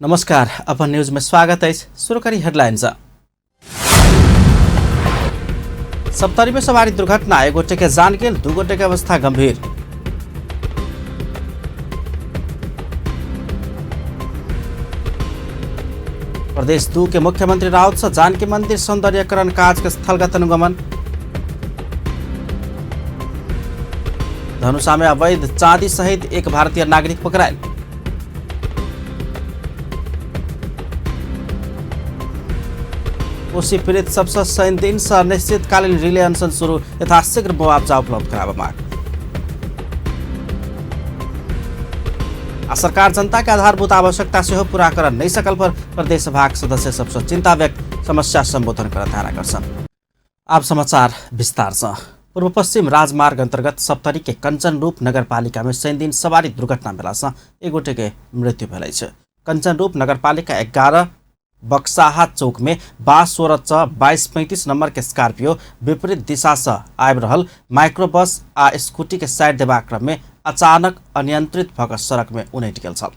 नमस्कार। अपन न्यूज में स्वागत है। शुरू करी हेडलाइंस। सप्तरी में सवारी दुर्घटना, एक गोटे के जान गेल, दू गोटे के अवस्था गंभीर। प्रदेश 2 के मुख्यमंत्री राउत से जानकी मंदिर सौंदर्यकरण कार्य के स्थलगत अनुगमन। धनुषा में अवैध चांदी सहित एक भारतीय नागरिक पकड़ायल। कोशी पीड़ित सबसे 3 दिन से अनिश्चितकालीन रिले अनशन शुरू, यथाशीघ्र मुआवजा उपलब्ध कराबा माग। आ सरकार जनता के आधारभूत आवश्यकता से पूरा कर नहीं सकल पर प्रदेश सभा सदस्य सबसे चिंता व्यक्त, समस्या संबोधन कर ध्यान आकर्षण। अब समाचार विस्तार से। पूर्व पश्चिम राजमार्ग अंतर्गत सप्तरी के कंचनरूप नगरपालिका में 3 दिन सवारी दुर्घटना भेला से एक गोटे के मृत्यु भेल छै। कंचनरूप नगरपालिका 11 बक्साहा चौक में 22/2235 नंबर के स्कॉर्पियो विपरीत दिशा से आबि रहल माइक्रोबस आ स्कूटी के साइड देबा क्रम में अचानक अनियंत्रित भऽ सड़क में उनटि गेल छल।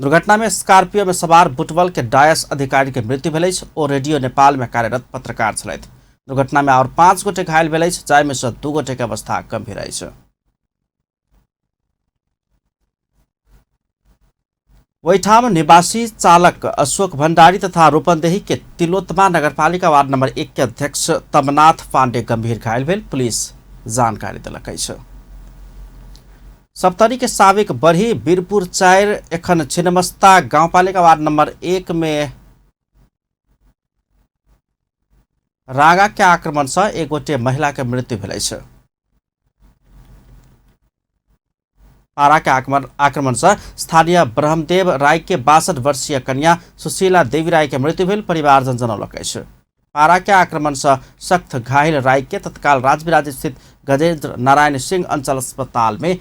दुर्घटना में स्कॉर्पियो में सवार बुटवल के डायस अधिकारी के मृत्यु भेल अछि ओ रेडियो नेपाल में कार्यरत पत्रकार छलथि। दुर्घटना में और 5 गोटे घायल भेल अछि, जाहि से 2 गोटे के अवस्था गंभीर अछि। वैठाम निवासी चालक अशोक भंडारी तथा रूपन्देही के तिलोत्तमा नगरपालिका वार्ड नंबर 1 के अध्यक्ष तमनाथ पांडे गंभीर घायल भेल, पुलिस जानकारी देलक अछि। सप्तरी के साबिक बरही बीरपुर 4 एखन छिन्नमस्ता गांवपालिका वार्ड नंबर 1 में रागा के आक्रमण से एक गोटे महिला के मृत्यु भेल अछि। पारा के आक्रमण से स्थानीय ब्रह्मदेव राय के 62 वर्षीय कन्या सुशीला देवी राय के मृत्यु भेल, परिवारजन जनौलक अछि। पारा के आक्रमण से सख्त घायल राय के तत्काल राजविराज स्थित गजेंद्र नारायण सिंह अंचल अस्पताल में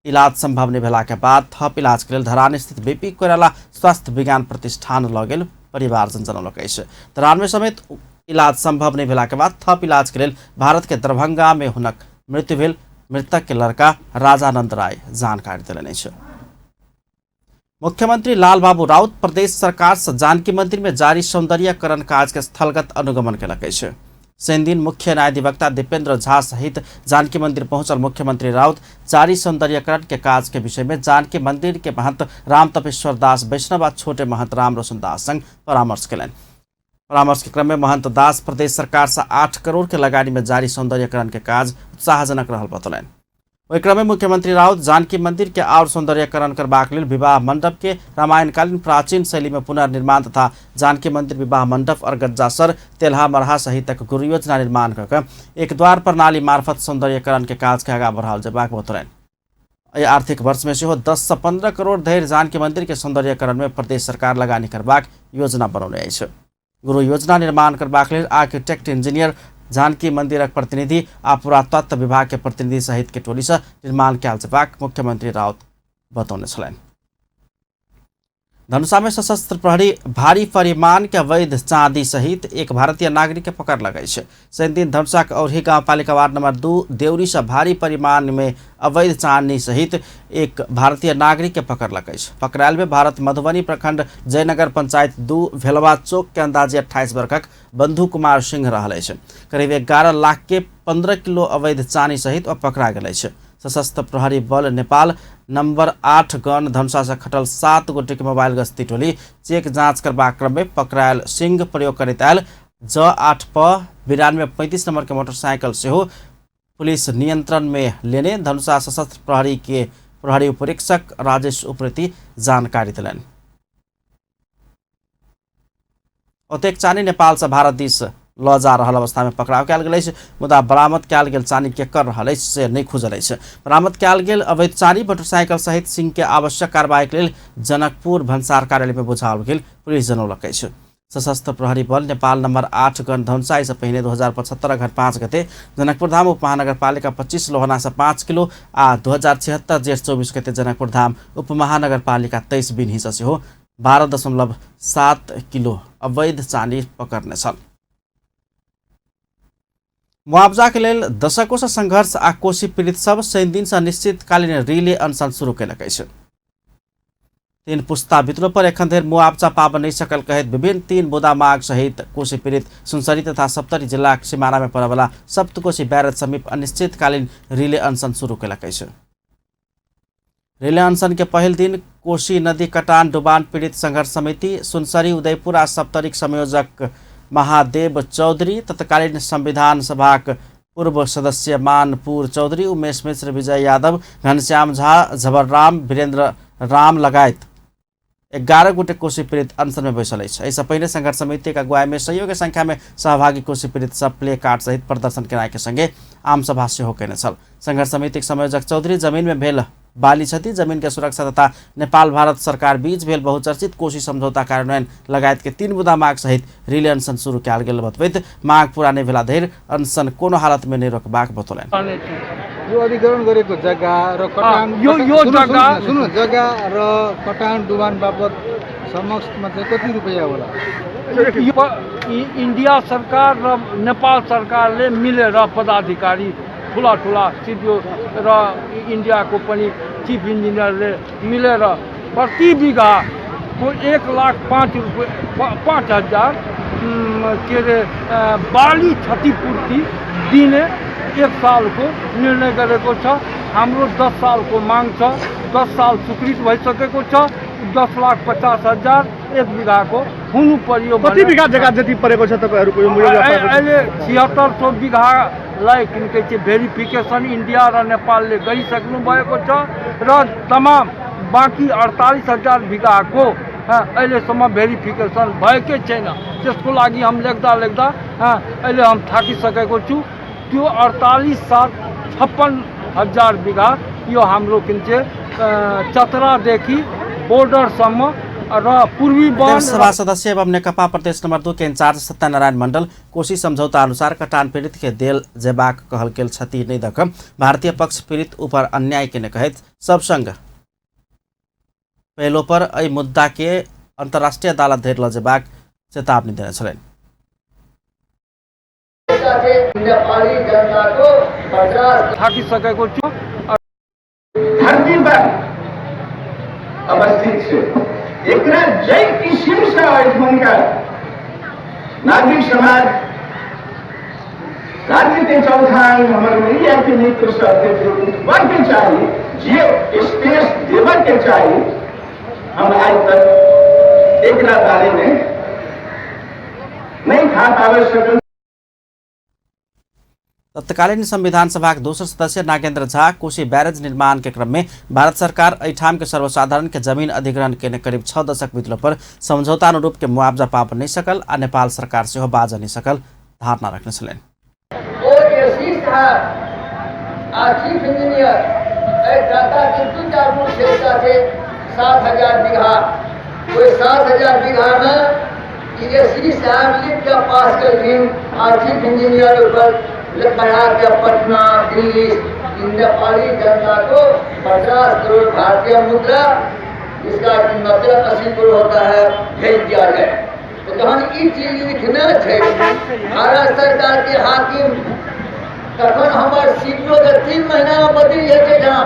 इलाज संभव नहीं भेला के बाद थप इलाज के लेल धरान स्थित बीपी कोइराला स्वास्थ्य विज्ञान प्रतिष्ठान लऽ गेल, परिवारजन जनौलक अछि। धरान में समेत इलाज संभव नहीं भेला के बाद थप इलाज के लेल भारत के दरभंगा में हुनक मृत्यु भेल। मृतक के लड़का राजानंद राय जानकारी देलनि अछि। मुख्यमंत्री लालबाबू राउत प्रदेश सरकार से जानकी मंदिर में जारी सौंदर्यकरण कार्य के स्थलगत अनुगमन केलक अछि। 3 दिन मुख्य न्यायाधिवक्ता दीपेंद्र झा सहित जानकी मंदिर पहुंचल मुख्यमंत्री राउत जारी सौंदर्यकरण के कार्य के विषय में जानकी मंदिर के महंत राम तपेश्वर दास वैष्णव व छोटे महंत राम रोशन दास संग परामर्श केलनि। परामर्श के क्रम में महंत दास प्रदेश सरकार से 8 करोड़ के लगानी में जारी सौंदर्यकरण के कार्य उत्साहजनक रहल बतौलनि। ओहि क्रम में मुख्यमंत्री राउत जानकी मंदिर के और सौंदर्यकरण करबाक लेल विवाह मंडप के रामायणकालीन प्राचीन शैली में पुनर्निर्माण तथा जानकी मंदिर विवाह मंडप और गज्जासर तेल्हा मरहा सहितक गुरु योजना निर्माण कऽ एक द्वार प्रणाली मार्फत सौंदर्यकरण के कार्य के आगाँ बढ़ाओल जयबाक बतौलनि। एहि आर्थिक वर्ष में सेहो 10 से 15 करोड़ धरि जानकी मंदिर के सौंदर्यकरण में प्रदेश सरकार लगानी करबाक योजना बनौने अछि। गुरु योजना निर्माण करबाक लेल आर्किटेक्ट इंजीनियर जानकी मंदिरक प्रतिनिधि आ पुरातत्व विभाग के प्रतिनिधि सहित के टोली से निर्माण कयल जयबाक मुख्यमंत्री राउत बतौने छलनि। धनुषा में सशस्त्र प्रहरी भारी परिमाण के अवैध चांदी सहित एक भारतीय नागरिक के पकड़ लगाई है। 3 दिन धनुषा के औरही गांवपालिका वार्ड नंबर 2 देवरी से भारी परिमाण में अवैध चांदी सहित एक भारतीय नागरिक के पकड़ लगाई है। पकड़ायल में भारत मधुबनी प्रखंड जयनगर पंचायत 2 भेलवा चौक के अंदाजे 28 वर्षक बंधु कुमार सिंह रहल है। करीब 11 लाख के 15 किलो अवैध चांदी सहित पकड़ा गया है। सशस्त्र प्रहरी बल नेपाल नंबर 8 गण धनुषा से खटल 7 गोटे के मोबाइल गश्ती टोली चेक जांच करबा क्रम में पकड़ायल सिंह प्रयोग करैत आयल J8 प 9235 नंबर के मोटरसाइकिल सेहो पुलिस नियंत्रण में लेने धनुषा सशस्त्र प्रहरी के प्रहरी उपरीक्षक राजेश उप्रेती जानकारी दिलनि। ओतेक चानी नेपाल से भारत दिस ल जा रहल अवस्था में पकड़ाव कयल गेल अछि, मुदा बरामद कयल गेल चानी केकर रहल अछि से नहीं खुजल अछि। बरामद कयल गेल अवैध चानी मोटरसाइकिल सहित सिंह के आवश्यक कार्रवाई के लेल जनकपुर भन्सार कार्यालय में बुझाओल गेल, पुलिस जनौलक अछि। सशस्त्र प्रहरी बल नेपाल नंबर 8 गण धनुषा से पहले 2075 अघन 5 गते जनकपुर धाम उपमहानगरपालिका 25 लोहना से 5 किलो आ 2076 जेठ 24 गते जनकपुर धाम उपमहानगरपालिका 23 बिन्ही से 12.7 किलो अवैध चानी पकड़ने छल। मुआवजा के लेल दशकों से संघर्ष आ कोशी पीड़ित सब 3 दिन से अनिश्चितकालीन रिले अनशन शुरू केलक अछि। तीन पुस्ता बितलो पर एखन धरि मुआवजा पाब नहीं सकल कहैत विभिन्न 3 मुद्दा माग सहित कोशी पीड़ित सुनसरी तथा सप्तरी जिला सीमाना में पड़े वाला सप्तकोशी बैरेज समीप अनिश्चितकालीन रिले अनशन शुरू कयलक अछि। रिले अनशन के पहिल दिन कोशी नदी कटान डुबान पीड़ित संघर्ष समिति सुनसरी उदयपुर आ सप्तरीक संयोजक महादेव चौधरी, तत्कालीन संविधान सभाक पूर्व सदस्य मानपुर चौधरी, उमेश मिश्र, विजय यादव, घनश्याम झा, झबरराम, वीरेंद्र राम लगायत 11 गोटे कोशी पीड़ित अनशन में बैसल अछि। एहिसँ पहिने संघर्ष समिति के अगुवाई में सैयों के संख्या में सहभागी कोशी पीड़ित सब प्ले कार्ड सहित प्रदर्शन केनाइ के संगे आम सभा सेहो कयने छल। संघर्ष समिति के संयोजक चौधरी जमीन में भेल बाली क्षति, जमीन के सुरक्षा तथा नेपाल भारत सरकार बीच भेल बहुचर्चित कोशी समझौता कार्यान्वयन लगायत के 3 मुद्दा माग सहित रिले अनशन शुरू कयल गेल बतबैत माग पूरा नहीं भेला धरि अनशन कोनो हालत में नहीं रोकबाक बतौलनि। यो अधिग्रहण गरेको जग्गा र कटान जग्गा र कटान डुबान बाबत समक्षमा चाहिँ कति रुपैयाँ होला? इंडिया सरकार र नेपाल सरकारले मिलेर पदाधिकारी ठुला सिडिओ र इन्डियाको पनि चीफ इन्जिनियरले मिलेर प्रति बिघा को 1,05,000 के अरे बाली क्षतिपूर्ति दिने 1 साल को निर्णय गरेको छ। हाम्रो 10 साल को माग छ। 10 साल स्वीकृत भइसकेको छ। 10,50,000 1 बिघा को हुनु पर्यो। कति बिघा जग्गा जति परेको छ तपाईहरुको यो मूल्य? अहिले 7600 बिघालाई किन के चाहिँ भेरिफिकेसन इन्डिया र नेपालले गरिसक्नु भएको छ र तमाम बाँकी 48,000 बिघाको अहिलेसम्म भेरिफिकेसन भएकै छैन। त्यसको लागि हम लेख्दा अहिले हम थाकिसकेको छु। त्यो 48,56,000 बिघा यो हाम्रो किन चाहिँ चतरादेखि बोर्डरसम्म र पूर्वी सभा सदस्य एवं नेकपा प्रदेश नंबर 2 के इंचार्ज सत्यनारायण मंडल कोशी समझौता अनुसार कटान पीड़ित के देल जेबाक कहल गेल क्षति नहीं दक भारतीय पक्ष पीड़ित ऊपर अन्याय के कहैत सब संग पहलो पर एहि मुद्दा के अंतर्राष्ट्रीय अदालत धरि ल जेबाक चेतावनी देने छलनि। थाकिसकेको छु। धरती पर अवस्थित छे एकरा जय किसिम से हुनकर नागरिक समाज राजनीतिक चौथाई हमारे के नेतृत्व के चाहिए जे स्पेस देवर के चाहिए। हम आज तक एकरा बारे में नहीं खा पावे सकल। तत्कालीन संविधान सभा के दोसर सदस्य नागेंद्र झा कोशी बैरेज निर्माण के क्रम में भारत सरकार एठाम के सर्वसाधारण के जमीन अधिग्रहण के करीब 6 दशक बीतलो पर समझौता अनुरूप के मुआवजा पाब नहीं सकल आ नेपाल सरकार से बाज नहीं सकल धारणा रखने छलनि। चीफ इंजीनियर 7,000 बीघा कोई 7,000 बीघा में पास कर चीफ इंजीनियर बढ़ा के पटना दिल्ली नेपाली जनता को 50 करोड़ भारतीय मुद्रा इसका मतलब 80 करोड़ होता है भेज दिया जाए। तो जहाँ ये चीज लिखना है भारत सरकार के हाकिम तखन हमारे सीटों के 3 महीना में बदली है जहाँ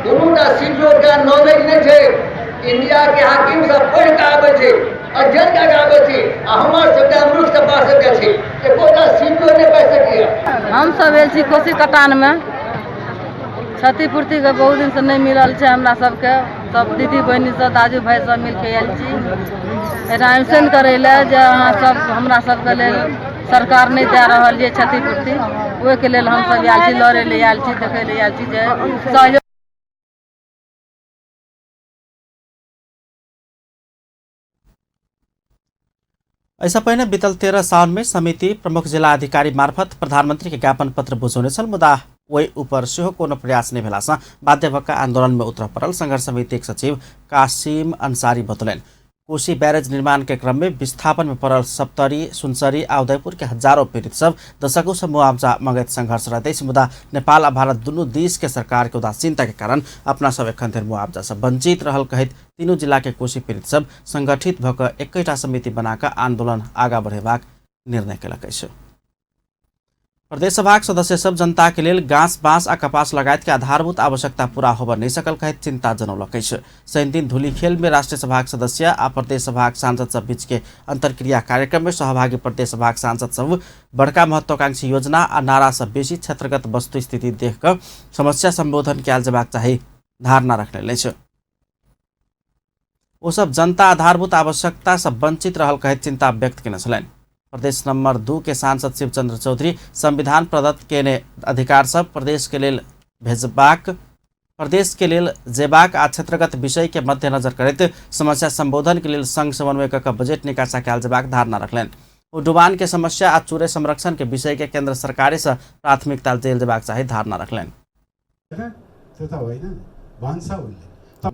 दुनूटा सीटों का नॉलेज नहीं है। इंडिया के हाकिम सब पढ़ के आवे थे अध्ययन के आवे थे हमारे सबटा मूर्ख से पास के थे एकोटा सीटों ने पैसे किया। हम सब एल छी कोशी कटान में क्षतिपूर्ति के बहुत दिन से नहीं मिलल है हमरा सबके। सब दीदी बहनी सब दाजू भाई सब मिल के आयल छी एडमिशन करे ले जे अहाँ सब हमरा सबके लेल सरकार नहीं दे रहल है क्षतिपूर्ति ओहि के लेल हम सब आयल छी लड़े ले आयल छी देखे ले आयल छी जे सहयोग। ऐसा पहिने बीतल 13 साउन में समिति प्रमुख जिला अधिकारी मार्फत प्रधानमंत्री के ज्ञापन पत्र बुझौने छल मुदा ओहि ऊपर सेहो कोनो प्रयास नहीं भेलासँ बाध्य भएका आंदोलन में उतर पड़ल संघर्ष समिति के सचिव कासिम अंसारी बतौलनि। कोशी बैरेज निर्माण के क्रम में विस्थापन में पड़ल सप्तरी सुनसरी आ उदयपुर के हजारों पीड़ित सब दशकों से मुआवजा मंगैत संघर्ष रहते मुदा नेपाल आ भारत दुनू देश के सरकार के उदासीनता के कारण अपना सब एखन धरि मुआवजा से वंचित रहल कहैत तीनों जिला के कोशी पीड़ित सब संगठित भऽ कऽ एकैटा समिति बनाकर आंदोलन आगा बढ़ेबाक निर्णय केलक अछि। प्रदेश सभाक सदस्य सब जनता के लेल गाँस बाँस आ कपास लगायत के आधारभूत आवश्यकता पूरा होबऽ नहीं सकल कहैत चिंता जनौलक अछि। शनि दिन धुलीखेल में राष्ट्रीय सभाक सदस्य आ प्रदेश सभाक सांसद सब बीच के अंतरक्रिया कार्यक्रम में सहभागी प्रदेश सभाक सांसद सब बड़का महत्वाकांक्षी योजना आ नारा से बेसी क्षेत्रगत वस्तु स्थिति देख कऽ समस्या संबोधन कयल जेबाक चाही धारणा रखने अछि। ओ सब जनता आधारभूत आवश्यकता से वंचित रहल कहैत चिंता व्यक्त केने छलनि। प्रदेश नंबर 2 के सांसद शिवचंद्र चौधरी संविधान प्रदत्त केने अधिकार सब प्रदेश के लेल जेबाक आ क्षेत्रगत विषय के मद्देनजर करैत समस्या संबोधन के लेल संघ समन्वय कऽ बजट निकासा कयल जेबाक धारणा रखलनि। ओ डुबान के समस्या आ चूरे संरक्षण के विषय के केंद्र सरकार से प्राथमिकता देल जेबाक चाही धारणा रखलनि।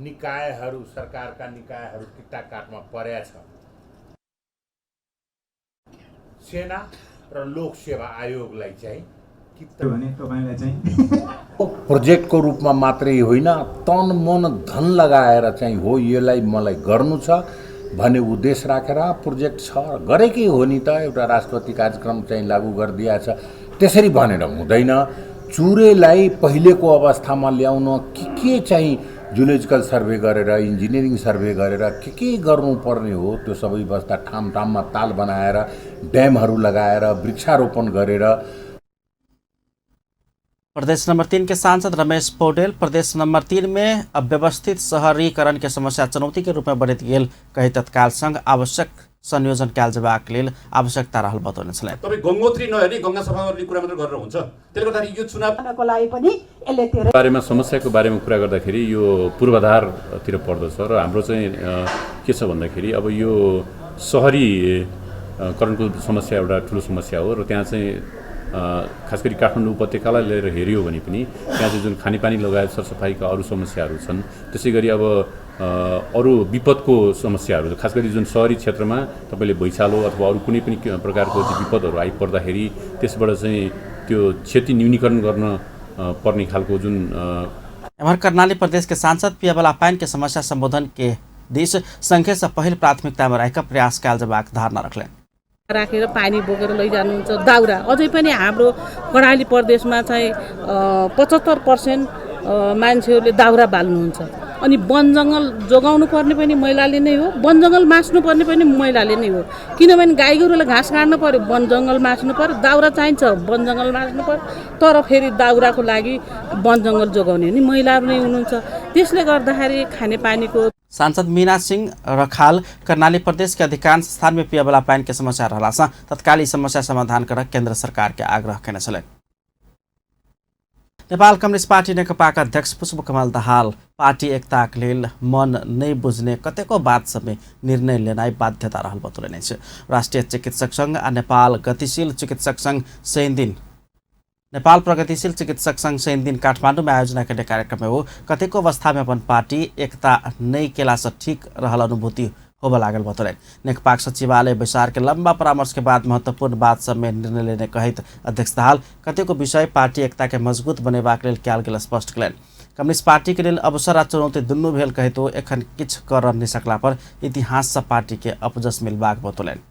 निकायहरू सरकारका निकायहरू किट्टा काटमा परेका छ। सेना र लोक सेवा आयोगलाई चाहिँ प्रोजेक्टको रूपमा मात्रै होइन तन मन धन लगाएर चाहिँ हो यसलाई मलाई गर्नु छ भन्ने उद्देश्य राखेर प्रोजेक्ट छ गरेकै हो नि त। एउटा राष्ट्रपति कार्यक्रम चाहिँ लागू गरिदिया छ त्यसरी भनेर हुँदैन। चुरेलाई पहिलेको अवस्थामा ल्याउन के चाहिँ जुलोजिकल सर्वे गरेर इन्जिनियरिङ सर्वे गरेर के गर्नुपर्ने हो त्यो सबै व्यवस्था ठाममा ताल बनाएर ड्यामहरू लगाएर वृक्षारोपण गरेर। प्रदेश नंबर 3 के सांसद रमेश पौडेल प्रदेश नंबर 3 में अव्यवस्थित शहरीकरण के समस्या चुनौती के रूप में बढ़त गेल कही तत्काल संघ आवश्यक संयोजन कयल जेबाक लेल आवश्यकता रहल बताउनु छ। तपाई गंगोत्री नहेर्ने गंगा सफा गर्ने कुरा मात्र गरेर हुन्छ। त्यसले गर्दा यो चुनावको लागि पनि यसले धेरै बारेमा समस्याको बारेमा कुरा गर्दाखेरि यो पूर्वाधारतिर पर्दछ र हाम्रो चाहिँ के छ भन्दाखेरि अब यो शहरीकरणको समस्या एउटा ठुलो समस्या हो र त्यहाँ चाहिँ खास गरी काठमाडौँ उपत्यकालाई लिएर हेरियो भने पनि त्यहाँ चाहिँ जुन खानेपानी लगायत सरसफाइका अरू समस्याहरू छन्। त्यसै गरी अब अरू विपदको समस्याहरू खास गरी जुन शहरी क्षेत्रमा तपाईँले भुइँचालो अथवा अरू कुनै पनि प्रकारको विपदहरू आइपर्दाखेरि त्यसबाट चाहिँ त्यो क्षति न्यूनीकरण गर्न पर्ने खालको जुन एमहर कर्णाली प्रदेश के सांसद पियाबला पाइन के समस्या संबोधन के दिश संघ से पहिल प्राथमिकता में रहेका प्रयास कयल जेबाक धारणा रखलनि। राखेर पानी बोकेर लैजानुहुन्छ दाउरा अझै पनि हाम्रो कर्णाली प्रदेशमा चाहिँ 75% मान्छेहरूले दाउरा बाल्नुहुन्छ। अनि वन जङ्गल जोगाउनु पर्ने पनि महिलाले नै हो, वन जङ्गल मास्नु पर्ने पनि महिलाले नै हो। किनभने गाई गोरुलाई घाँस काट्नु पर्यो, वन जङ्गल मास्नु पर्यो, दाउरा चाहिन्छ, वन जङ्गल मास्नु पर्यो। तर फेरि दाउराको लागि वन जङ्गल जोगाउने नि महिलाहरू नै हुनुहुन्छ। त्यसले गर्दाखेरि खानेपानीको सांसद मीना सिंह रखाल कर्णाली प्रदेश के अधिकांश स्थान में पियाबला पानी के समस्या रहला से तत्काल समस्या समाधान कर केंद्र सरकार के आग्रह केने छलनि। नेपाल कम्युनिस्ट पार्टी नेकपाका अध्यक्ष पुष्पकमल दाहाल पार्टी एकताक लेल मन नहीं बुझ्ने कतेको बात सबै निर्णय लेनाइ बाध्यता रहल बतौलनि छ। राष्ट्रिय चिकित्सक संघ आ नेपाल प्रगतिशील चिकित्सक संघ शनि दिन काठमाडौँ में आयोजना करने कार्यक्रम में हो कतेको अवस्था में अपन पार्टी एकता नहीं केला से ठीक रहल अनुभूति होबे लागल बतौलनि। नेकपा सचिवालय बैसार के लंबा परामर्श के बाद महत्वपूर्ण बात सब में निर्णय लेने कहैत अध्यक्ष दाहाल कतेको विषय पार्टी एकता के मजबूत बनेबाक लेल कयल गेल स्पष्ट कयलनि। कम्युनिस्ट पार्टी के लेल अवसर आ चुनौती दुनू भेल कहैतो एखन किछु कर नहि सकला पर इतिहास से पार्टी के अपजस मिलबाक बतौलनि।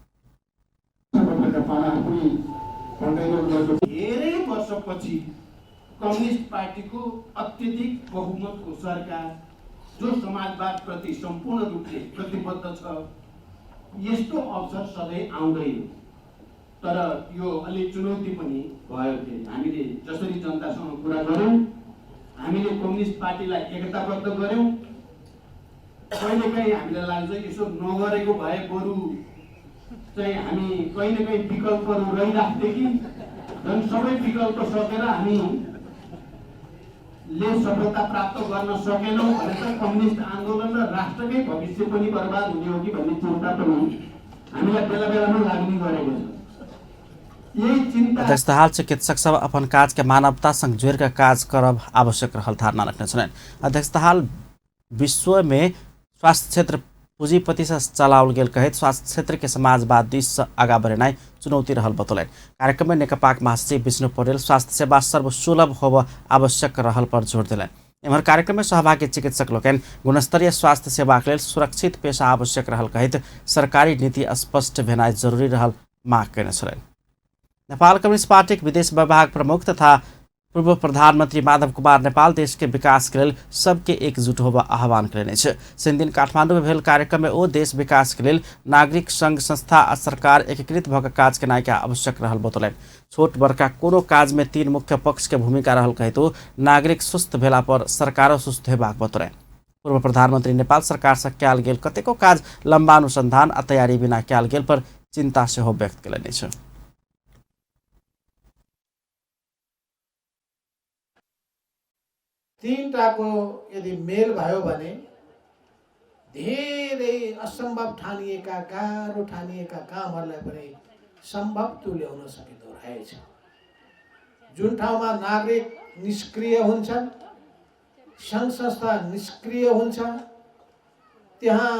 धेरै वर्षपछि कम्युनिस्ट पार्टीको अत्यधिक बहुमतको सरकार जो समाजवाद प्रति सम्पूर्ण रूपले प्रतिबद्ध छ यस्तो अवसर सधैँ आउँदैन। तर यो अलि चुनौती पनि भयो। हामीले जसरी जनतासँग कुरा गर्यौं, हामीले कम्युनिस्ट पार्टीलाई एकताबद्ध गर्यौं। कहिलेकाहीँ हामीलाई लाग्छ यसो नगरेको भए बरु चाहिँ हामी कहीँ न कहीँ विकल्पहरू रहिराख्थे कि झन् सबै विकल्प सकेर हामीले सफलता प्राप्त गर्न सकेनौँ भने त कम्युनिस्ट आन्दोलन र राष्ट्रकै भविष्य पनि बर्बाद हुने हो कि भन्ने चिन्ता पनि हामीलाई बेला बेलामा लाग्ने गरेको छ। यही चिन्ता अध्यक्ष दाहाल चिकित्सक सब अपन काज के मानवता संग जोड़ के काज करब आवश्यक रहल धारणा रखने छलनि। अध्यक्ष दाहाल विश्व में स्वास्थ्य क्षेत्र पूंजीपति से चलाओल गेल कहैत स्वास्थ्य क्षेत्र के समाजवाद दिश आगा बढ़ेनाइ चुनौती रहल बतौलनि। कार्यक्रम में नेकपा महासचिव विष्णु पौडेल स्वास्थ्य सेवा सर्वसुलभ होब आवश्यक रहल पर जोड़ दिलनि। एम्हर कार्यक्रम में सहभागी चिकित्सक लोकनि गुणस्तरीय स्वास्थ्य सेवा के लेल सुरक्षित पेशा आवश्यक रहल कहैत सरकारी नीति स्पष्ट भेनाइ जरूरी रहल माग केने छलनि। नेपाल कम्युनिस्ट पार्टीक विदेश विभाग प्रमुख तथा पूर्व प्रधानमन्त्री माधव कुमार नेपाल देश के विकास के लेल सबके एकजुट होबा आह्वान करेने छै। शनि दिन काठमांडू में भेल कार्यक्रम में ओ देश विकास के लेल नागरिक संघ संस्था आ सरकार एकीकृत भऽ कऽ काज केनाइ के आवश्यक रहल बतौलनि। छोट बड़का कोनो काज में 3 मुख्य पक्ष के भूमिका रहल कहितो नागरिक सुस्त भेला पर सरकारो सुस्त हेबाक बतौलनि। पूर्व प्रधानमन्त्री नेपाल सरकार से कयल गेल कतेको काज लम्बा अनुसंधान आ तैयारी बिना कयल गेल पर चिंता सेहो व्यक्त केलनि छै। तीनटाको यदि मेल भयो भने धेरै असम्भव ठानिएका गाह्रो ठानिएका कामहरूलाई पनि सम्भव तुल्याउन सकिँदो रहेछ। जुन ठाउँमा नागरिक निष्क्रिय हुन्छन्, सङ्घ संस्था निष्क्रिय हुन्छ, त्यहाँ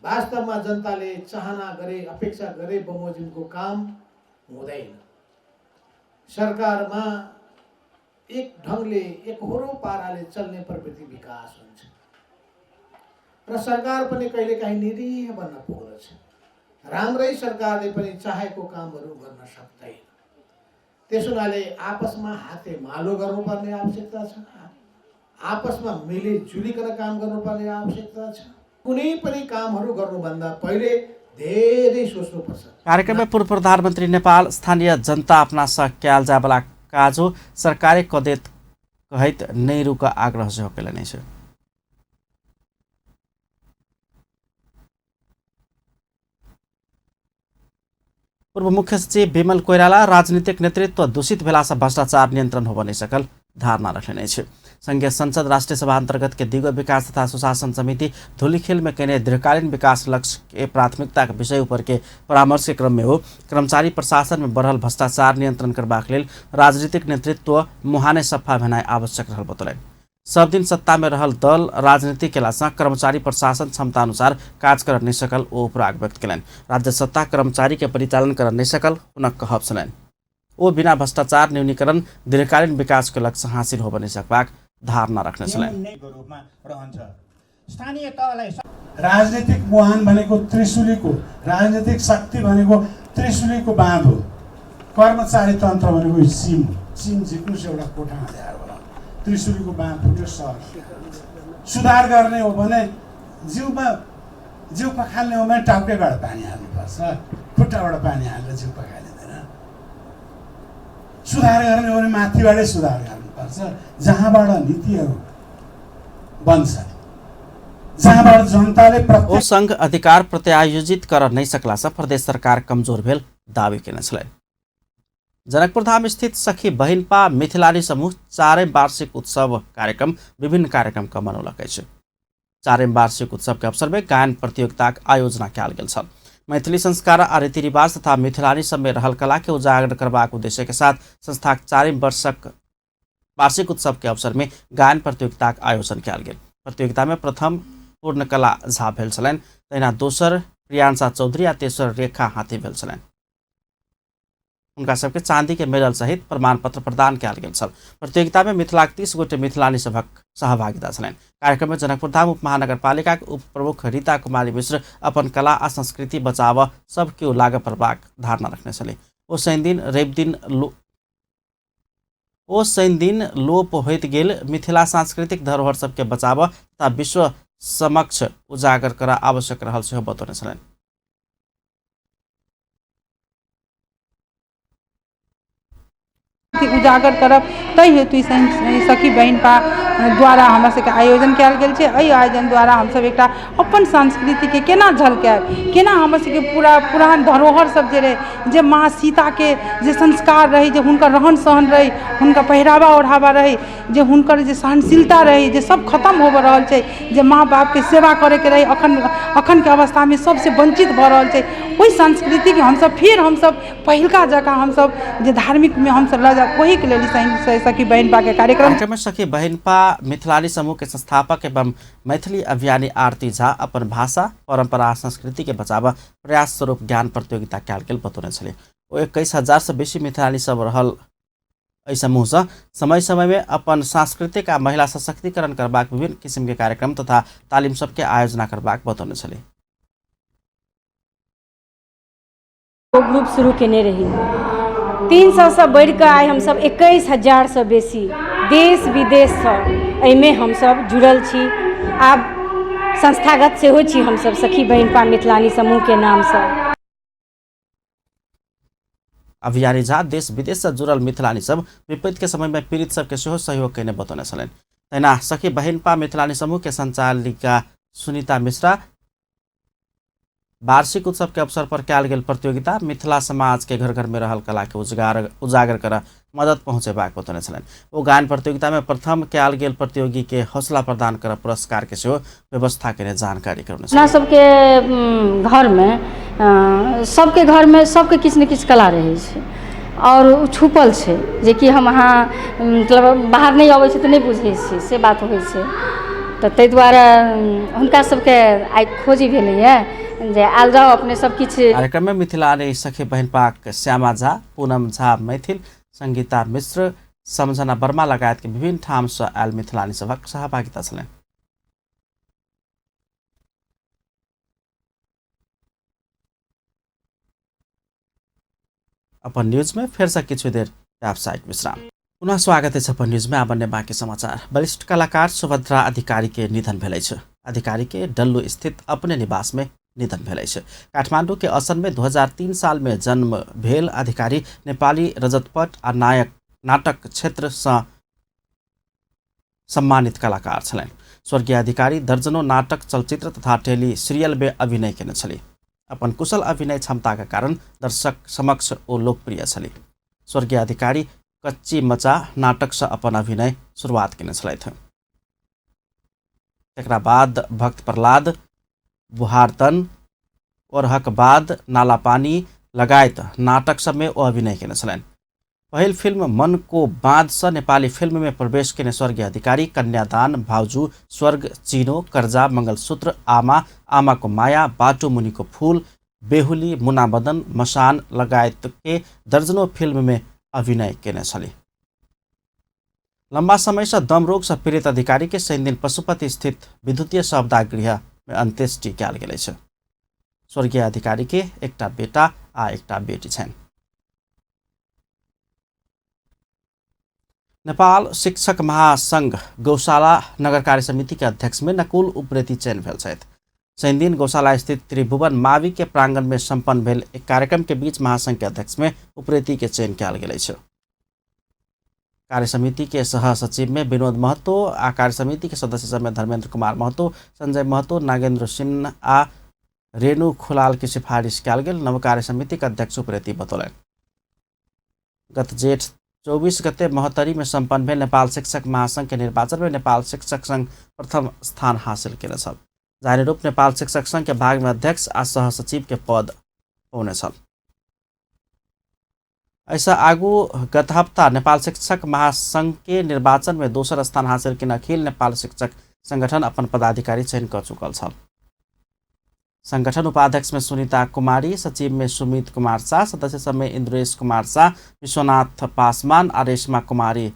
वास्तवमा जनताले चाहना गरे अपेक्षा गरे बमोजिमको काम हुँदैन। सरकारमा एक ढङ्गले एकहोरो पाराले चल्ने प्रवृत्ति विकास हुन्छ र सरकार पनि कहिलेकाहीँ निरीह बन्न पुग्दछ। राम्रै सरकारले पनि चाहेको कामहरू गर्न सक्दैन। त्यसो हुनाले आपसमा हातेमालो गर्नुपर्ने आवश्यकता छ, आपसमा मिलिजुलिकन काम गर्नुपर्ने आवश्यकता छ। कुनै पनि कामहरू गर्नुभन्दा पहिले धेरै सोच्नुपर्छ। कार्यक्रम में पूर्व प्रधानमन्त्री नेपाल स्थानीय जनता अपना सह कयल जाय वाला काजो सरकारे कदेत कहैत नै रुक आग्रह सेहो केलनि छै। पूर्व मुख्य सचिव विमल कोइराला राजनीतिक नेतृत्व दूषित भेलासँ भ्रष्टाचार नियन्त्रण होब नै सकल धारणा रखने छै। संघीय संसद राष्ट्रिय सभा अंतर्गत के दिगो विकास तथा सुशासन समिति धुलीखेल में कहने दीर्घकालीन विकास लक्ष्य के प्राथमिकता के विषय ऊपर के परामर्श के क्रम में हो कर्मचारी प्रशासन में बढ़ल भ्रष्टाचार नियंत्रण करबाक लेल राजनीतिक नेतृत्व मुहाने सफा भेनाइ आवश्यक रहल बतौलनि। सब दिन सत्ता में रहल दल राजनीति केलासँ कर्मचारी प्रशासन क्षमता अनुसार काज कर नहि सकल ओ उपराग व्यक्त केलनि। राज्य सत्ता कर्मचारी के परिचालन कर नहि सकल हुनक कहब छलनि। ओ बिना भ्रष्टाचार न्यूनीकरण दीर्घकालीन विकास के लक्ष्य हासिल हो बनि सकबाक धारणा रख्ने छलनि। स्थानीय तहलाई राजनीतिक मुहान भनेको त्रिशूलीको, राजनीतिक शक्ति भनेको त्रिशूलीको बाँध हो। कर्मचारी तन्त्र भनेको सिम सिम झिक्नुस् एउटा कोठामा ल्याएर बनाऊ। त्रिशूलीको बाँध फुट्यो सहर। सुधार गर्ने हो भने जिउ पखाल्ने हो भने टाउकैबाट पानी हाल्नुपर्छ, खुट्टाबाट पानी हालेर जिउ पखालिँदैन। सुधार गर्ने हो भने माथिबाटै सुधार गर्नुपर्छ, जहाँबाट नीतिहरू बन्छ, जहाँबाट जनताले ओ संघ अधिकार प्रत्यायोजित कर नहीं सकला से प्रदेश सरकार कमजोर भेल दावी केने छलनि। जनकपुर धाम स्थित सखी बहिनपा मिथिलानी समूह 4वीं वार्षिक उत्सव कार्यक्रम विभिन्न कार्यक्रम का मनौलक अछि। 4वीं वार्षिक उत्सव के अवसर में गायन प्रतियोगिता आयोजना कयल गेल छल। मैथिली संस्कार आ रीति रिवाज तथा मिथिलानी सब में रहल कला के उजागर करबाक उद्देश्य के साथ संस्था 4वीं वार्षिक उत्सव के अवसर में गायन प्रतियोगिता आयोजन कयल गेल। प्रतियोगिता में प्रथम पूर्णकला झा भेल छलनि, तहिना दोसर प्रियांशा चौधरी आ तेसर रेखा हाथी भेल छलनि। उनका सबके चांदी के मेडल सहित प्रमाण पत्र प्रदान कयल गेल छल। प्रतियोगिता में मिथिलाक 30 गोटे मिथिलानी सभक सहभागिता छलनि। कार्यक्रम में जनकपुर धाम उप महानगरपालिका के उप प्रमुख रीता कुमारी मिश्र अपन कला आ संस्कृति बचाव सबके लाग पड़बाक धारणा रखने छले। ओ शनि दिन लोप होइत गेल मिथिला सांस्कृतिक धरोहर सबके बचाव तथा विश्व समक्ष उजागर करा आवश्यक रहल सेहो बतौने छलनि। उजागर करब ताहि हेतु सखी बहिनपा द्वारा हमरा सबके आयोजन कयल गेल छै। एहि आयोजन द्वारा हमसब एकटा अपन संस्कृति के केना झलकायब, केना हमर सबके पूरा पुरान धरोहर सब जे रहे, जे माँ सीता के जे संस्कार रही, जे हुनकर रहन सहन रही, हुनका पहिरावा ओढ़ावा रही, जे हुनकर जे सहनशीलता रही, जे सब खत्म होब रहल छै, जे माँ बाप के सेवा करे के रही, अखन के अवस्था में सबसे वंचित भ रहल छै। ओहि संस्कृति के हमसब फिर हमसब पहिलका जकाँ हमसब जे धार्मिक में हमसब ल जाब, ओही के लेल सखी बहिनपा के कार्यक्रम में सखी बहिनपा मिथिलानी समूह के संस्थापक एवं मैथिली अभियानी आरती झा अपन भाषा परंपरा संस्कृति के बचाव प्रयास स्वरूप ज्ञान प्रतियोगिता कयल गेल बतौने छले। ओ 21,000 से बेसी मिथिलानी सब रहल एहि समूह से समय समय में अपन सांस्कृतिक आ महिला सशक्तिकरण करबाक विभिन्न किसिम के कार्यक्रम तथा तालीम सबके आयोजना करबाक बतौने छले। वो ग्रुप शुरू केने रही 300 से बढ़ कऽ आइ हमसब 21,000 से बेसी देश विदेश से एहिमे हमसब जुड़ल छी। आब संस्थागत सेहो छी हमसब सखी बहिनपा मिथिलानी समूह के नाम से। अभियानी झा देश विदेश से जुड़ल मिथिलानी सब विपत्ति के समय में पीड़ित सबके सेहो सहयोग करने बतौने छलनि। तहिना सखी बहिनपा मिथिलानी समूह के संचालिका सुनीता मिश्रा वार्षिक उत्सव के अवसर पर कयल गेल प्रतियोगिता मिथिला समाज के घर घर में रहल कला के उजागर कर मदद पहुँचेबाक बतौने छलनि। ओ गायन प्रतियोगिता में प्रथम कयल गेल प्रतियोगी के हौसला प्रदान कर पुरस्कार के सेहो व्यवस्था के जानकारी करौने छलनि। सबके घर में सबके घर में सबके किछु ने किछु कला रहै छै और छुपल छै जे कि हम अहाँ मतलब बाहर नहीं अबै छै तऽ नहीं बुझै छियै से बात होइ छै। तऽ ताहि दुआरे हुनका सबके आइ खोजी भेलैए जे आयल जाओ अपने सब किछु। कार्यक्रम में मिथिलानी सखी बहिनपाक श्यामा झा, पूनम झा मैथिल, संगीता मिश्र, समझना वर्मा लगायत के विभिन्न ठाम से आयल मिथिलानी सभक सहभागिता छलनि। अपन न्यूज में फिर से किछु देर व्यावसायिक विश्राम। पुनः स्वागत है अपन न्यूज में। आबन्ने बाँकी समाचार। वरिष्ठ कलाकार सुभद्रा अधिकारी के निधन भेलै छ। अधिकारी के डल्लू स्थित अपने निवास में निधन भेलै छ। काठमाडौँ के असन में 2003 साल में जन्म भेल अधिकारी नेपाली रजतपट आ नाटक क्षेत्र से सम्मानित कलाकार छलनि। स्वर्गीय अधिकारी दर्जनों नाटक, चलचित्र तथा टेली सीरियल में अभिनय केने छली। अपन कुशल अभिनय क्षमता के कारण दर्शक समक्ष ओ लोकप्रिय छली। स्वर्गीय अधिकारी कच्ची मचा नाटक से अपन अभिनय शुरुआत केने छलथि। तकरा बाद भक्त प्रहलाद, बुहारतन, ओरहक बाद, नाला पानी लगायत नाटक सब में ओ अभिनय केने छलनि। पहिल फिल्म मन को बाँध से नेपाली फिल्म में प्रवेश केने स्वर्गीय अधिकारी कन्यादान, भाउजू, स्वर्ग, चिनो, कर्जा, मंगलसूत्र, आमा, आमा को माया, बाटो मुनि को फूल, बेहुली, मुनाबदन, मसान लगायत के दर्जनों फिल्म में अभिनय केने छली। लंबा समय से दम रोग से पीड़ित अधिकारी के शनि दिन पशुपति स्थित विद्युतीय शवदाह गृह में अंत्येष्टि कयल गेलै छ। स्वर्गीय अधिकारी के एकटा बेटा आ एकटा बेटी छन्। नेपाल शिक्षक महासंघ गौशाला नगर कार्य समिति के अध्यक्ष में नकुल उप्रेती चयन भेल छथि। शनि दिन गौशाला स्थित त्रिभुवन मावि के प्रांगण में संपन्न भेल एक कार्यक्रम के बीच महासंघ के अध्यक्ष में उप्रेती के चयन कयल गेलै छ। कार्य समिति के सह सचिव में विनोद महतो आ कार्य समिति के सदस्य सब में धर्मेंद्र कुमार महतो, संजय महतो, नागेंद्र सिन्हा आ रेणु खुलाल की सिफारिश कयल गेल। नव कार्य समिति के अध्यक्ष उप्रेती बतौलनि। गत जेठ 24 गते महोत्तरी में संपन्न भेल नेपाल शिक्षक महासंघ के निर्वाचन में नेपाल शिक्षक संघ प्रथम स्थान हासिल केने छल। जारी रूप नेपाल शिक्षक संघ के भाग में अध्यक्ष आ सह सचिव के पद पौने छल। ऐसा आगू गत हफ्ता नेपाल शिक्षक महासंघ के निर्वाचन में दोसर स्थान हासिल केने अखिल नेपाल शिक्षक संगठन अपन पदाधिकारी चयन कर चुकल छल। संगठन उपाध्यक्ष में सुनीता कुमारी, सचिव में सुमित कुमार शाह, सदस्य सब में इंद्रेश कुमार शाह, विश्वनाथ पासवान और रेशमा कुमारी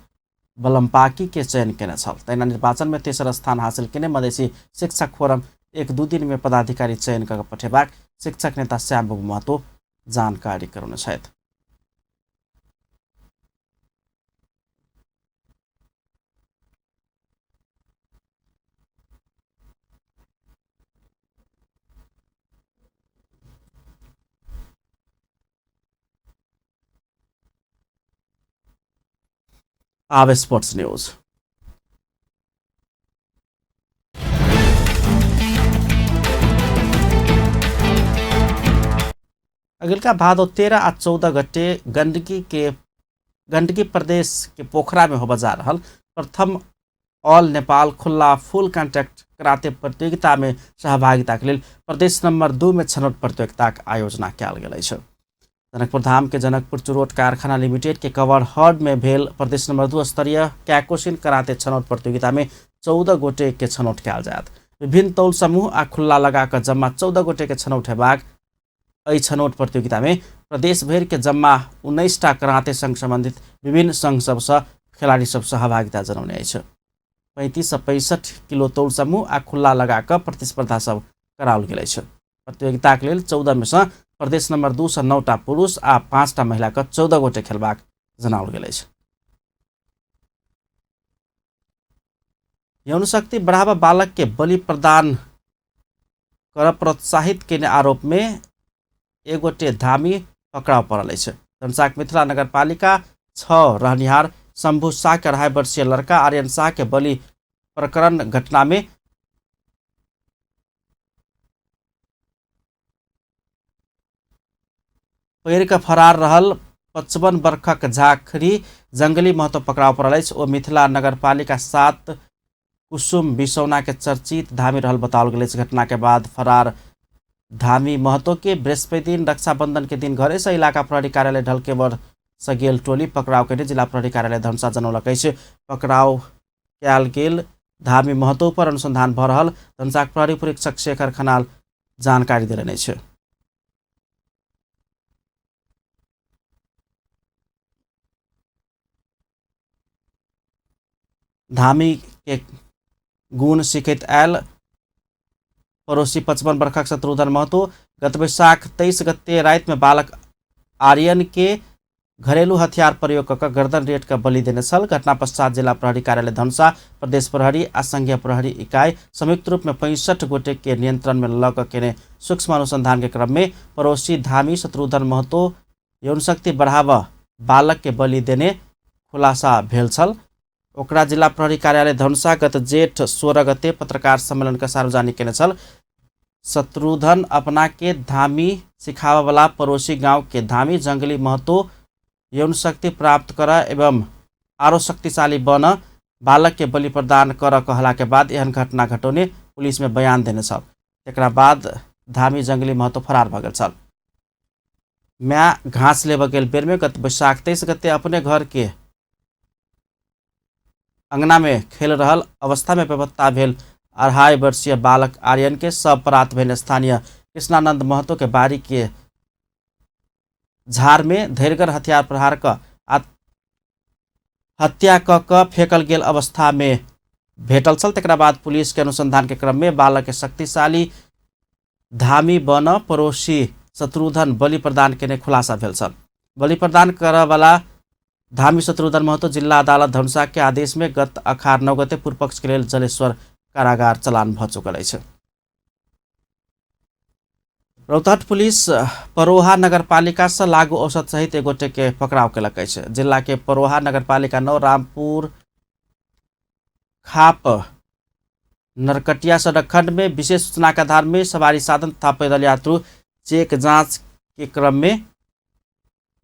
बलम्पाकी के चयन केने छल। तहिना निर्वाचन में तेसर स्थान हासिल केने मधेसी शिक्षक फोरम 1-2 दिन में पदाधिकारी चयन कर पठेबाक शिक्षक नेता श्याम बाबू महतो जानकारी करौने छथि। अब स्पोर्ट्स न्यूज। अगिलका भादो 13 आ 14 गते गंडकी प्रदेश के पोखरा में होबे जा रहल प्रथम ऑल नेपाल खुला फुल कॉन्टैक्ट कराते प्रतियोगिता में सहभागिता के लिए प्रदेश नंबर 2 में छनौट प्रतियोगिता के आयोजना कयल गेल छ। जनकपुर धाम के जनकपुर चुरोट कारखाना लिमिटेड के कवर हर्ड में भेल प्रदेश नंबर 2 स्तरीय क्याकोसिन कराते छनौट प्रतियोगिता में 14 गोटे के छनौट कयल जायत। विभिन्न तौल समूह आ खुल्ला लगा कर जम्मा 14 गोटे के छनौट हेबाक एहि छनौट प्रतियोगिता में प्रदेश भर के जम्मा 19टा कराते संघ संबंधित विभिन्न संघ सबसे खिलाड़ी सब सहभागिता जनाउने अछि। 35 से 65 किलो तौल समूह आ खुल्ला लगा कर प्रतिस्पर्धा सब कराओल गेल अछि। प्रतियोगिता के लिए 14 में से प्रदेश नंबर 2 से 9टा पुरुष आ 5टा महिला के 14 गोटे खेलबाक जनाओल गेल अछि। यौन शक्ति बढ़ावा बालक के बलि प्रदान कर प्रोत्साहित केने आरोप में एक गोटे धामी पकड़ाव पड़ल अछि। धनसाक मिथिला नगरपालिका 6 रहनिहार शंभू शाह के 2.5 वर्षीय लड़का आर्यन शाह के बलि प्रकरण घटना में पैर के फरार रहल 55 वर्षक झाखरी जंगली महतो पकड़ाव पड़ल अछि। ओ मिथिला नगरपालिका 7 कुसुम बिसौना के चर्चित धामी रहल बताओल गेल अछि। घटना के बाद फरार धामी महतो के बृहस्पति दिन रक्षाबंधन के दिन घरे से इलाका प्रहरी कार्यालय ढलकेवर से गेल टोली पकड़ाव के जिला प्रहरी कार्यालय धनसा जनौलक अछि। पकड़ाव कयल गेल धामी महतो पर अनुसंधान भ रहल धनसाक प्रहरी परीक्षक शेखर खनाल जानकारी देलनि अछि। धामी के गुण सिखैत आयल पड़ोसी 55 वर्षक शत्रुधन महतो गत वैशाख 23 गते रात में बालक आर्यन के घरेलू हथियार प्रयोग कर गर्दन रेट का बलि देने छल। घटना पश्चात जिला प्रहरी कार्यालय धनसा प्रदेश प्रहरी आ संघीय प्रहरी इकाई संयुक्त रूप में 65 गोटे के नियंत्रण में लग केने सूक्ष्म अनुसंधान के क्रम में पड़ोसी धामी शत्रुधन महतो यौन शक्ति बढ़ावा बालक के बलि देने खुलासा भेल छल। ओकरा जिला प्रहरी कार्यालय धनसा गत जेठ 16 गते पत्रकार सम्मेलन का सार्वजनिक केने छल। शत्रुधन अपना के धामी सिखावा वाला पड़ोसी गांव के धामी जंगली महतो यौन शक्ति प्राप्त कर एवं आरो शक्तिशाली बन बालक के बलि प्रदान कर कहला के बाद एहन घटना घटौने पुलिस में बयान देने छल। एकरा बाद धामी जंगली महतो फरार भ गेल छल। माय घास लेब गेल बेर में गत वैशाख 23 गते अपने घर के अंगना में खेल रहल अवस्था में बेपत्ता भेल 2.5 वर्षीय बालक आर्यन के सब परात भेल स्थानीय कृष्णानंद महतो के बाड़ी के झाड़ में धैर्यगर हथियार प्रहार क हत्या क फेंकल गेल अवस्था में भेटल छल। तकरा बाद पुलिस के अनुसंधान के क्रम में बालक के शक्तिशाली धामी बन पड़ोसी शत्रुधन बलि प्रदान केने खुलासा भेल छल। बलि प्रदान करय वाला धामी शत्रुधन महतो जिला अदालत धनसा के आदेश में गत अखार 9 गते पूर्व पक्ष के लेल जलेश्वर कारागार चलान भ चुकल अछि। रौतहट पुलिस परोहा नगरपालिका से लागू औषध सहित एक गोटे के पकड़ाव केलक अछि। जिला के परोहा नगरपालिका 9 रामपुर खाप नरकटिया सड़क खंड में विशेष सूचना के आधार में सवारी साधन तथा पैदल यात्रु चेक जांच के क्रम में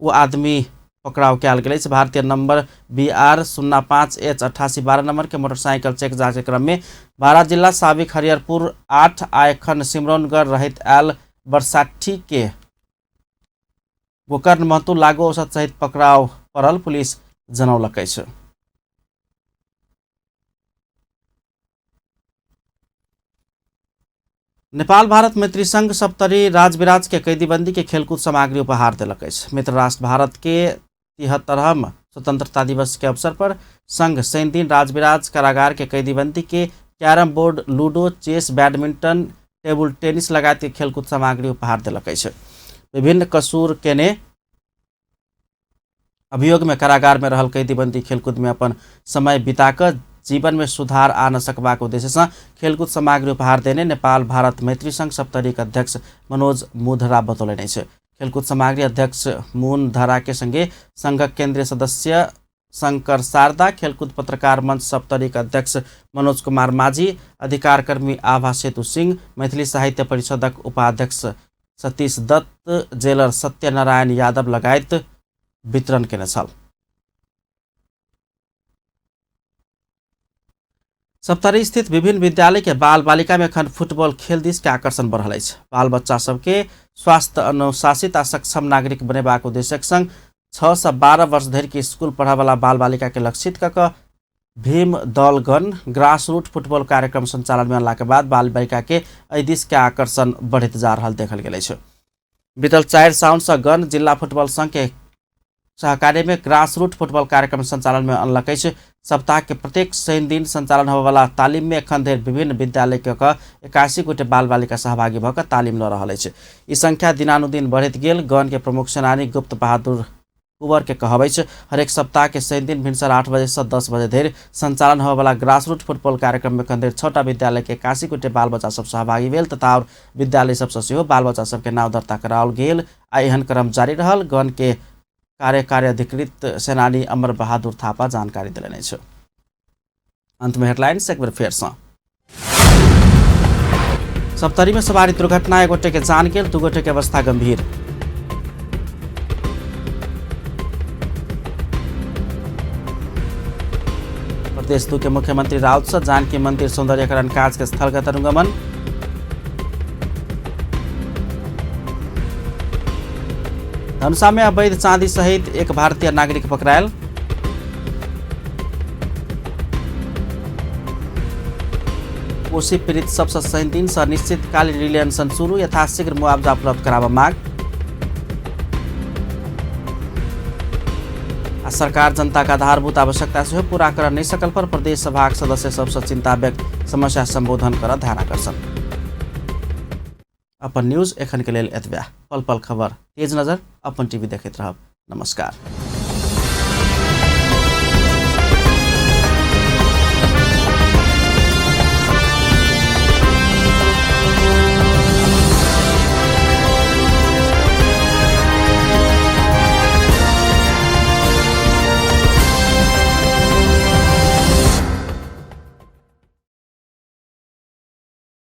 वो आदमी पकड़ाव कयल गेल अछि। भारतीय नंबर BR 05H8812 नंबर के मोटरसाइकिल चेक जांच के क्रम में बारा जिला साबिक हरियरपुर 8 आयखन सिमरौनगढ़ रहित आयल बरसाठी के गोकर्ण महतो लागू औषध सहित पकड़ाव पड़ल पुलिस जनौलक अछि। नेपाल भारत मैत्री संघ सप्तरी राजविराज के कैदीबंदी के खेलकूद सामग्री उपहार दिलक अछि। मित्र राष्ट्र भारत के 73वें स्वतंत्रता दिवस के अवसर पर संघ शनि दिन राजविराज कारागार के कैदीबंदी के carrom board, ludo, chess, badminton, table tennis लगायत के खेलकूद सामग्री उपहार दिलक अछि। विभिन्न कसूर केने अभियोग में कारागार में रहल कैदीबंदी खेलकूद में अपन समय बिताकर जीवन में सुधार आन सकबाक उद्देश्य से खेलकूद सामग्री उपहार देने नेपाल भारत मैत्री संघ सप्तरी के अध्यक्ष मनोज मुधरा बतौलनि अछि। खेलकूद सामग्री अध्यक्ष मून धरा के संगे संघक केंद्रीय सदस्य शंकर शारदा, खेलकूद पत्रकार मंच सप्तरी के अध्यक्ष मनोज कुमार माझी, अधिकार कर्मी आभा सेतु सिंह, मैथिली साहित्य परिषदक उपाध्यक्ष सतीश दत्त, जेलर सत्यनारायण यादव लगायत वितरण केने छल। सप्तरी स्थित विभिन्न विद्यालय के बाल बालिका में एखन फुटबॉल खेल दिस के आकर्षण बढ़ल अछि। बाल बच्चा सबके स्वास्थ्य, अनुशासित आ सक्षम नागरिक बनेबाक उद्देश्यक संग 6 से 12 वर्ष धरि के स्कूल पढ़य वाला बाल बालिका के लक्षित कऽ भीम दलगन ग्रास रूट फुटबॉल कार्यक्रम संचालन में अनला के बाद बाल बालिका के एहि दिस के आकर्षण बढ़ैत जा रहल देखल गेल अछि। बीतल 4 साउन से गण जिला फुटबॉल संघ के सहकार्य में ग्रास रूट फुटबॉल कार्यक्रम संचालन में अनलक अछि। सप्ताह के प्रत्येक शनि दिन सञ्चालन होबेवाला तालिम में एखन धरि विभिन्न विद्यालय के 81 गोटे बाल बालिका सहभागी भऽ कऽ तालिम लऽ रहल अछि। ई संख्या दिनानुदिन बढ़ैत गेल। गण के प्रमुख सेनानी गुप्त बहादुर कुंवर के कहबै छै हरेक सप्ताह के शनि दिन भिनसर 8 बजे से 10 बजे धरि संचालन होबेवाला ग्रासरूट फुटबॉल कार्यक्रम में एखन धरि 6टा विद्यालय के 81 गोटे बाल बच्चा सब सहभागी भेल तथा और विद्यालय सबसँ सेहो बाल बच्चा सबके नाम दर्ता कराओल गेल आ एहन क्रम जारी रहल। गण के कार्यकारी अधिकृत सेनानी अमर बहादुर थापा जानकारी देलनि अछि। अंत में हेडलाइंस एक बेर फेर सँ। सप्तरी में सवारी दुर्घटना 1 गोटे के जान गेल, 2 गोटे के अवस्था गंभीर। प्रदेश 2 के मुख्यमंत्री राउत से जानकी मंदिर सौंदर्यकरण कार्य के स्थलगत अनुगमन। धनुषा में अवैध चांदी सहित एक भारतीय नागरिक पकड़ायल। कोशी पीड़ित सबसे शनि दिन से अनिश्चितकालीन रिले अनशन शुरू, यथाशीघ्र मुआवजा उपलब्ध कराबा मांग। सरकार जनता का आधारभूत आवश्यकता से पूरा कर नहीं सकल पर प्रदेश सभा सदस्य सबसे चिंता व्यक्त, समस्या संबोधन कर ध्यानाकर्षण। अपन न्यूज एखन के लेल एतबे। पल पल खबर तेज नजर अपन टीवी देखैत रहब। नमस्कार।